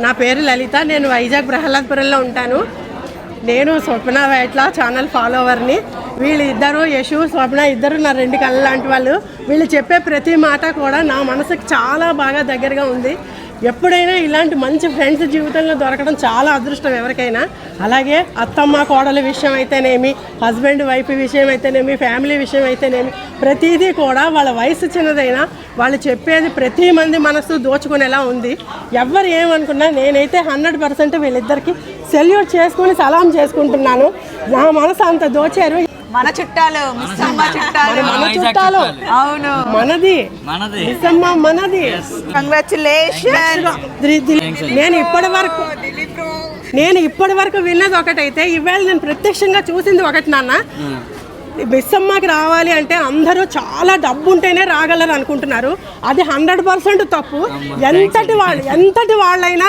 నా పేరు లలిత. నేను వైజాగ్ ప్రహ్లాద్పురంలో ఉంటాను. నేను స్వప్న వైట్ల ఛానల్ ఫాలోవర్ని. వీళ్ళిద్దరూ యశు స్వప్న ఇద్దరు నా రెండు కళ్ళ లాంటి వాళ్ళు. వీళ్ళు చెప్పే ప్రతి మాట కూడా నా మనసుకి చాలా బాగా దగ్గరగా ఉంది. ఎప్పుడైనా ఇలాంటి మంచి ఫ్రెండ్స్ జీవితంలో దొరకడం చాలా అదృష్టం ఎవరికైనా. అలాగే అత్తమ్మ కోడల విషయం అయితేనేమి, హస్బెండ్ వైఫ్ విషయం అయితేనేమి, ఫ్యామిలీ విషయం అయితేనేమి, ప్రతిదీ కూడా వాళ్ళ వయసు చిన్నదైనా వాళ్ళు చెప్పేది ప్రతి మంది మనసు దోచుకునేలా ఉంది. ఎవరు ఏమనుకున్నా నేనైతే 100% వీళ్ళిద్దరికి సెల్యూట్ చేసుకుని సలాం చేసుకుంటున్నాను. నా మనసు అంత దోచారు. మన చుట్టాలు మిస్సమ్మ చుట్టాలు, మన చుట్టాలు. అవును, మనది మిస్సమ్మ, మనది. కంగ్రాచులేషన్. నేను ఇప్పటి వరకు విన్నది ఒకటైతే ఇవాళ నేను ప్రత్యక్షంగా చూసింది ఒకటి నాన్న. మిస్సమ్మకి రావాలి అంటే అందరూ చాలా డబ్బు ఉంటేనే రాగలరు అనుకుంటున్నారు. అది 100% తప్పు. ఎంతటి వాళ్ళైనా